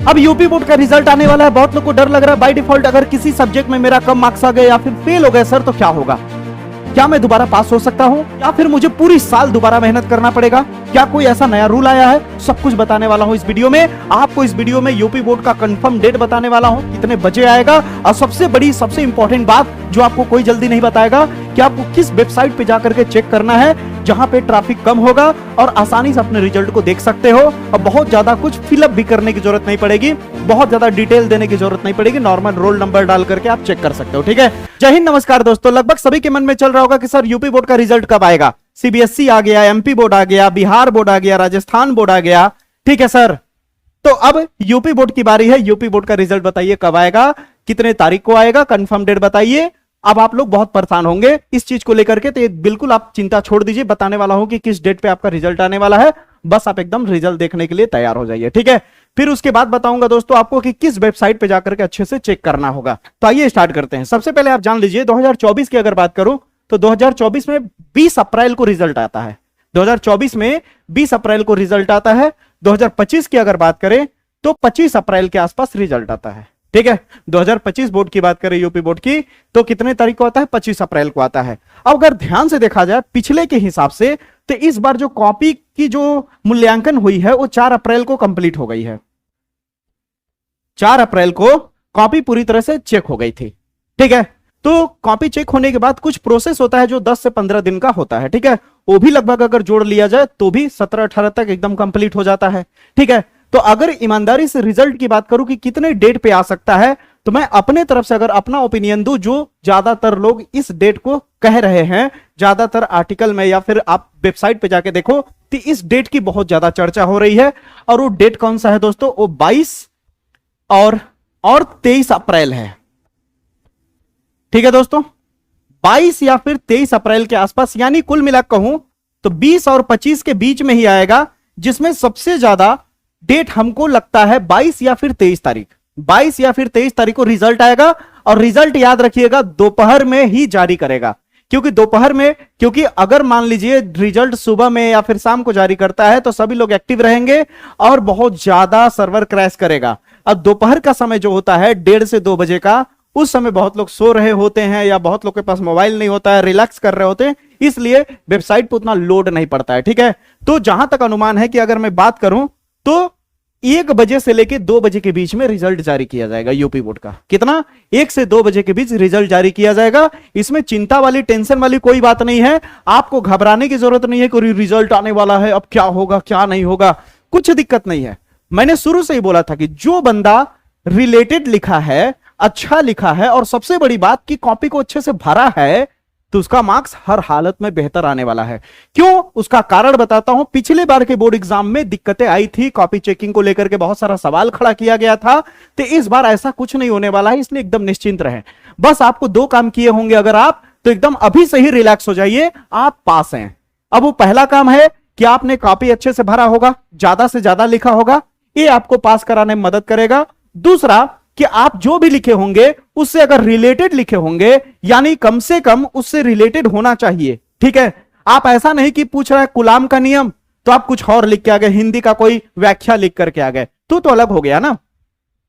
अब UP board का result आने वाला है, बहुत लोग को डर लग रहा है बाय डिफॉल्ट अगर किसी सब्जेक्ट में मेरा कम मार्क्स आ गए या फिर फेल हो गए सर तो क्या होगा, क्या मैं दोबारा पास हो सकता हूं या फिर मुझे पूरी साल दोबारा मेहनत करना पड़ेगा, क्या कोई ऐसा नया रूल आया है, सब कुछ बताने वाला हूं इस वीडियो में। आपको इस वीडियो में यूपी बोर्ड का कंफर्म डेट बताने वाला हूं, कितने बजे आएगा, और सबसे बड़ी सबसे इंपॉर्टेंट बात जो आपको कोई जल्दी नहीं बताएगा कि आपको किस वेबसाइट पे जाकर के चेक करना है जहां पे ट्रैफिक कम होगा और आसानी से अपने रिजल्ट को देख सकते हो और बहुत ज्यादा कुछ फिलअप भी करने की जरूरत नहीं पड़ेगी, बहुत ज्यादा डिटेल देने की जरूरत नहीं पड़ेगी, नॉर्मल रोल नंबर डाल करके आप चेक कर सकते हो। ठीक है, जय हिंद, नमस्कार दोस्तों। लगभग सभी के मन में चल रहा होगा कि सर यूपी बोर्ड का रिजल्ट कब आएगा, सीबीएसई आ गया, एमपी बोर्ड आ गया, बिहार बोर्ड आ गया, राजस्थान बोर्ड आ गया। ठीक है सर, तो अब यूपी बोर्ड की बारी है, यूपी बोर्ड का रिजल्ट बताइए कब आएगा, कितने तारीख को आएगा, कंफर्म डेट बताइए। अब आप लोग बहुत परेशान होंगे इस चीज को लेकर के, तो ये बिल्कुल आप चिंता छोड़ दीजिए, बताने वाला हूं कि किस डेट पे आपका रिजल्ट आने वाला है, बस आप एकदम रिजल्ट देखने के लिए तैयार हो जाइए। ठीक है, फिर उसके बाद बताऊंगा दोस्तों आपको कि किस वेबसाइट पे जाकर के अच्छे से चेक करना होगा। तो आइए स्टार्ट करते हैं। सबसे पहले आप जान लीजिए 2024 की अगर बात करूं तो 2024 में 20 अप्रैल को रिजल्ट आता है, 2024 में 20 अप्रैल को रिजल्ट आता है। 2025 की अगर बात करें तो 25 अप्रैल के आसपास रिजल्ट आता है। ठीक है, 2025 बोर्ड की बात करें यूपी बोर्ड की तो कितने तारीख को आता है, 25 अप्रैल को आता है। अब अगर ध्यान से देखा जाए पिछले के हिसाब से तो इस बार जो कॉपी की जो मूल्यांकन हुई है वो 4 अप्रैल को कंप्लीट हो गई है, 4 अप्रैल को कॉपी पूरी तरह से चेक हो गई थी। ठीक है, तो कॉपी चेक होने के बाद कुछ प्रोसेस होता है जो 10 से 15 दिन का होता है। ठीक है, वो भी लगभग अगर जोड़ लिया जाए तो भी 17-18 तक एकदम कंप्लीट हो जाता है। ठीक है, तो अगर ईमानदारी से रिजल्ट की बात करूं कि कितने डेट पे आ सकता है तो मैं अपने तरफ से अगर अपना ओपिनियन दूं, जो ज्यादातर लोग इस डेट को कह रहे हैं, ज्यादातर आर्टिकल में या फिर आप वेबसाइट पे जाके देखो तो इस डेट की बहुत ज्यादा चर्चा हो रही है। और वो डेट कौन सा है दोस्तों, वो 22 और 23 अप्रैल है। ठीक है दोस्तों, 22 या फिर 23 अप्रैल के आसपास, यानी कुल मिलाकर कहूं तो 20 और 25 के बीच में ही आएगा, जिसमें सबसे ज्यादा डेट हमको लगता है 22 या फिर 23 तारीख, 22 या फिर 23 तारीख को रिजल्ट आएगा। और रिजल्ट याद रखिएगा दोपहर में ही जारी करेगा, क्योंकि दोपहर में, क्योंकि अगर मान लीजिए रिजल्ट सुबह में या फिर शाम को जारी करता है तो सभी लोग एक्टिव रहेंगे और बहुत ज्यादा सर्वर क्रैश करेगा। अब दोपहर का समय जो होता है 1:30 से 2 बजे का, उस समय बहुत लोग सो रहे होते हैं या बहुत लोग के पास मोबाइल नहीं होता है, रिलैक्स कर रहे होते हैं, इसलिए वेबसाइट पर उतना लोड नहीं पड़ता है। ठीक है, तो जहां तक अनुमान है कि अगर मैं बात करूं तो 1 बजे से लेकर 2 बजे के बीच में रिजल्ट जारी किया जाएगा यूपी बोर्ड का। कितना, 1 से 2 बजे के बीच रिजल्ट जारी किया जाएगा। इसमें चिंता वाली, टेंशन वाली कोई बात नहीं है, आपको घबराने की जरूरत नहीं है कि रिजल्ट आने वाला है, अब क्या होगा क्या नहीं होगा, कुछ दिक्कत नहीं है। मैंने शुरू से ही बोला था कि जो बंदा रिलेटेड लिखा है, अच्छा लिखा है और सबसे बड़ी बात की कॉपी को अच्छे से भरा है तो उसका मार्क्स हर हालत में बेहतर आने वाला है। क्यों, उसका कारण बताता हूं। पिछले बार के बोर्ड एग्जाम में दिक्कतें आई थी, कॉपी चेकिंग को लेकर के बहुत सारा सवाल खड़ा किया गया था, तो इस बार ऐसा कुछ नहीं होने वाला है, इसलिए एकदम निश्चिंत रहें। बस आपको 2 काम किए होंगे अगर आप, तो एकदम अभी से ही रिलैक्स हो जाइए, आप पास हैं। अब वो पहला काम है कि आपने कॉपी अच्छे से भरा होगा, ज्यादा से ज्यादा लिखा होगा, ये आपको पास कराने में मदद करेगा। दूसरा कि आप जो भी लिखे होंगे उससे अगर रिलेटेड लिखे होंगे, यानी कम से कम उससे रिलेटेड होना चाहिए। ठीक है, आप ऐसा नहीं कि पूछ रहा है गुलाम का नियम तो आप कुछ और लिख के आ गए, हिंदी का कोई व्याख्या लिख करके आ गए, तो अलग हो गया ना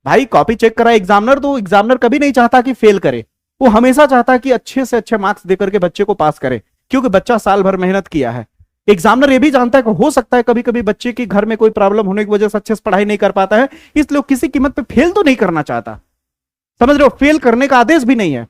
भाई। कॉपी चेक करा एग्जामिनर, तो एग्जामिनर कभी नहीं चाहता कि फेल करे, वो हमेशा चाहता है कि अच्छे से अच्छे मार्क्स देकर के बच्चे को पास करे, क्योंकि बच्चा साल भर मेहनत किया है। एग्जामिनर ये भी जानता है कि हो सकता है कभी कभी बच्चे के घर में कोई प्रॉब्लम होने की वजह से अच्छे से पढ़ाई नहीं कर पाता है, इसलिए किसी कीमत पे फेल तो नहीं करना चाहता। समझ रहे हो, फेल करने का आदेश भी नहीं है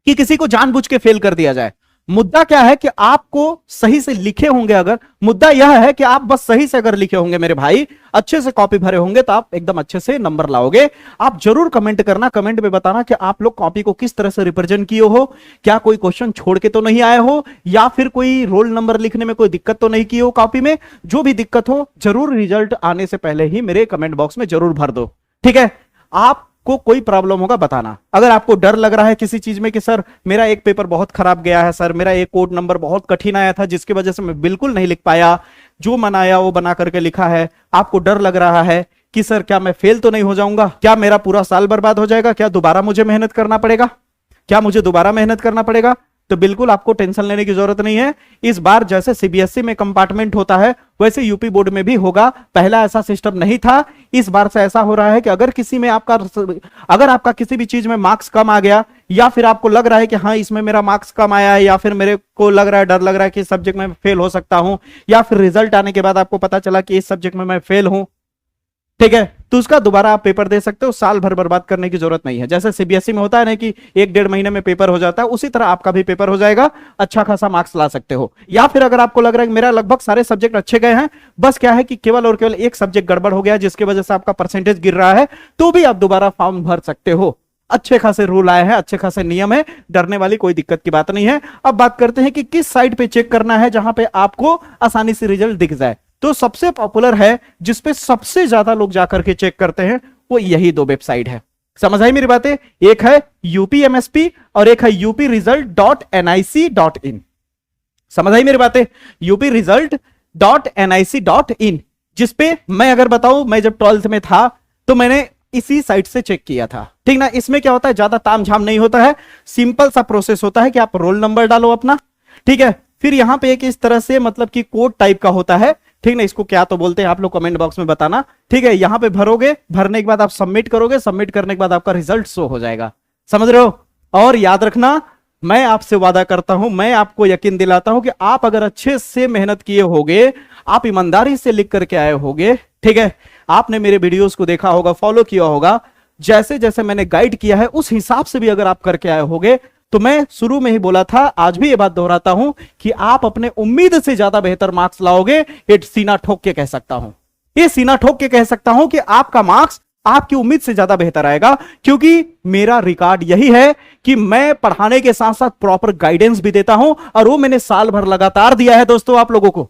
कि किसी को जानबूझ के फेल कर दिया जाए। मुद्दा क्या है कि आपको सही से लिखे होंगे, अगर मुद्दा यह है कि आप बस सही से अगर लिखे होंगे मेरे भाई, अच्छे से कॉपी भरे होंगे तो आप एकदम अच्छे से नंबर लाओगे। आप जरूर कमेंट करना, कमेंट में बताना कि आप लोग कॉपी को किस तरह से रिप्रेजेंट किए हो, क्या कोई क्वेश्चन छोड़ के तो नहीं आए हो, या फिर कोई रोल नंबर लिखने में कोई दिक्कत तो नहीं की हो कॉपी में। जो भी दिक्कत हो जरूर रिजल्ट आने से पहले ही मेरे कमेंट बॉक्स में जरूर भर दो। ठीक है, आप को कोई प्रॉब्लम होगा बताना। अगर आपको डर लग रहा है किसी चीज में कि सर मेरा एक पेपर बहुत खराब गया है, सर मेरा एक कोड नंबर बहुत कठिन आया था जिसकी वजह से मैं बिल्कुल नहीं लिख पाया, जो मनाया वो बना करके लिखा है, आपको डर लग रहा है कि सर क्या मैं फेल तो नहीं हो जाऊंगा, क्या मेरा पूरा साल बर्बाद हो जाएगा, क्या दोबारा मुझे मेहनत करना पड़ेगा, क्या मुझे दोबारा मेहनत करना पड़ेगा, तो बिल्कुल आपको टेंशन लेने की जरूरत नहीं है। इस बार जैसे सीबीएसई में कंपार्टमेंट होता है वैसे यूपी बोर्ड में भी होगा। पहला ऐसा सिस्टम नहीं था, इस बार से ऐसा हो रहा है कि अगर आपका किसी भी चीज में मार्क्स कम आ गया, या फिर आपको लग रहा है कि हाँ इसमें मेरा मार्क्स कम आया है, या फिर मेरे को लग रहा है, डर लग रहा है कि इस सब्जेक्ट में फेल हो सकता हूं, या फिर रिजल्ट आने के बाद आपको पता चला कि इस सब्जेक्ट में मैं फेल हूं, ठीक है, तो उसका दोबारा आप पेपर दे सकते हो। साल भर बर्बाद करने की जरूरत नहीं है। जैसे सीबीएसई में होता है ना कि 1-1.5 महीने में पेपर हो जाता है, उसी तरह आपका भी पेपर हो जाएगा, अच्छा खासा मार्क्स ला सकते हो। या फिर अगर आपको लग रहा है कि मेरा लगभग सारे सब्जेक्ट अच्छे गए हैं, बस क्या है कि केवल और केवल एक सब्जेक्ट गड़बड़ हो गया जिसकी वजह से आपका परसेंटेज गिर रहा है, तो भी आप दोबारा फॉर्म भर सकते हो। अच्छे खासे रूल आए हैं, अच्छे खासे नियम है, डरने वाली कोई दिक्कत की बात नहीं है। अब बात करते हैं कि किस साइट पे चेक करना है जहां पे आपको आसानी से रिजल्ट दिख जाए। तो सबसे पॉपुलर है, जिसपे सबसे ज्यादा लोग जाकर के चेक करते हैं, वो यही 2 वेबसाइट है। समझ आई मेरी बातें? एक है यूपीएमएसपी और एक है upresult.nic.in। समझ आई मेरी बातें? upresult.nic.in, जिसपे मैं अगर बताऊं, मैं जब 12th में था तो मैंने इसी साइट से चेक किया था, ठीक ना। इसमें क्या होता है, ज्यादा तामझाम नहीं होता है, सिंपल सा प्रोसेस होता है कि आप रोल नंबर डालो अपना, ठीक है, फिर यहां पे एक इस तरह से मतलब कि कोड टाइप का होता है, ठीक ना, इसको क्या तो बोलते हैं आप लोग कमेंट बॉक्स में बताना, ठीक है। यहां पे भरोगे, भरने के बाद आप सबमिट करोगे, सबमिट करने के बाद आपका रिजल्ट शो हो जाएगा। समझ रहे हो? और याद रखना, मैं आपसे वादा करता हूं, मैं आपको यकीन दिलाता हूं कि आप अगर अच्छे से मेहनत किए होगे, आप ईमानदारी से लिख करके आए होगे, ठीक है, आपने मेरे वीडियोस को देखा होगा, फॉलो किया होगा, जैसे जैसे मैंने गाइड किया है उस हिसाब से भी अगर आप करके आए होगे, तो मैं शुरू में ही बोला था, आज भी ये बात दोहराता हूं कि आप अपने उम्मीद से ज्यादा बेहतर मार्क्स लाओगे। ये सीना ठोक के कह सकता हूं, ये सीना ठोक के कह सकता हूं कि आपका मार्क्स आपकी उम्मीद से ज्यादा बेहतर आएगा, क्योंकि मेरा रिकॉर्ड यही है कि मैं पढ़ाने के साथ साथ प्रॉपर गाइडेंस भी देता हूं, और वो मैंने साल भर लगातार दिया है दोस्तों आप लोगों को,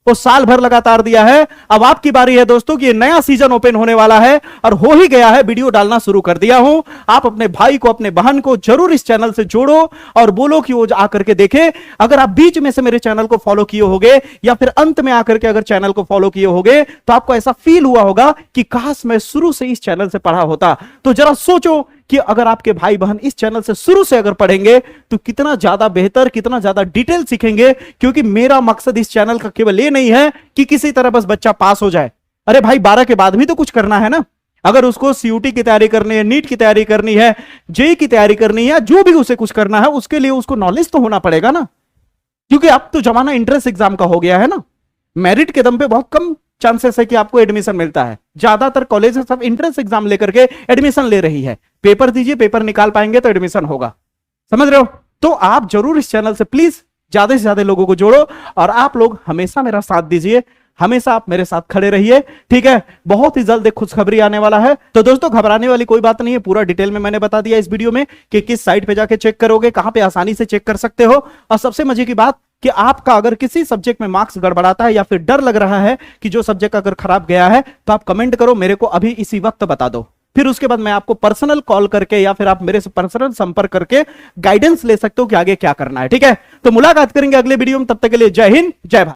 वो साल भर लगातार दिया है। अब आपकी बारी है दोस्तों कि ये नया सीजन ओपन होने वाला है और हो ही गया है, वीडियो डालना शुरू कर दिया हूं। आप अपने भाई को, अपने बहन को जरूर इस चैनल से जोड़ो और बोलो कि वो आकर के देखे। अगर आप बीच में से मेरे चैनल को फॉलो किए होगे या फिर अंत में आकर के अगर चैनल को फॉलो किए होगे, तो आपको ऐसा फील हुआ होगा कि काश मैं शुरू से इस चैनल से पढ़ा होता। तो जरा सोचो कि अगर आपके भाई बहन इस चैनल से शुरू से अगर पढ़ेंगे तो कितना ज्यादा बेहतर, कितना ज्यादा डिटेल सीखेंगे। क्योंकि मेरा मकसद इस चैनल का केवल ये नहीं है कि किसी तरह बस बच्चा पास हो जाए। अरे भाई 12 के बाद भी तो कुछ करना है ना। अगर उसको सीयूटी की तैयारी करनी है, नीट की तैयारी करनी है, जेई की तैयारी करनी है, जो भी उसे कुछ करना है, उसके लिए उसको नॉलेज तो होना पड़ेगा ना। क्योंकि अब तो जमाना इंट्रेंस एग्जाम का हो गया है ना। मेरिट के दम पे बहुत कम चांसेस है कि आपको एडमिशन मिलता है। ज्यादातर कॉलेज सब इंट्रेंस एग्जाम लेकर के एडमिशन ले रही है। पेपर दीजिए, पेपर निकाल पाएंगे तो एडमिशन होगा। समझ रहे हो? तो आप जरूर इस चैनल से प्लीज ज्यादा से ज्यादा लोगों को जोड़ो और आप लोग हमेशा मेरा साथ दीजिए, हमेशा आप मेरे साथ खड़े रहिए, ठीक है। बहुत ही जल्द एक खुशखबरी आने वाला है। तो दोस्तों घबराने वाली कोई बात नहीं है, पूरा डिटेल में मैंने बता दिया इस वीडियो में कि किस साइट पे जाके चेक करोगे, कहां पे आसानी से चेक कर सकते हो। और सबसे मजे की बात कि आपका अगर किसी सब्जेक्ट में मार्क्स गड़बड़ाता है या फिर डर लग रहा है कि जो सब्जेक्ट अगर खराब गया है, तो आप कमेंट करो, मेरे को अभी इसी वक्त बता दो। फिर उसके बाद मैं आपको पर्सनल कॉल करके या फिर आप मेरे से पर्सनल संपर्क करके गाइडेंस ले सकते हो कि आगे क्या करना है, ठीक है। तो मुलाकात करेंगे अगले वीडियो में, तब तक के लिए जय हिंद, जय भारत।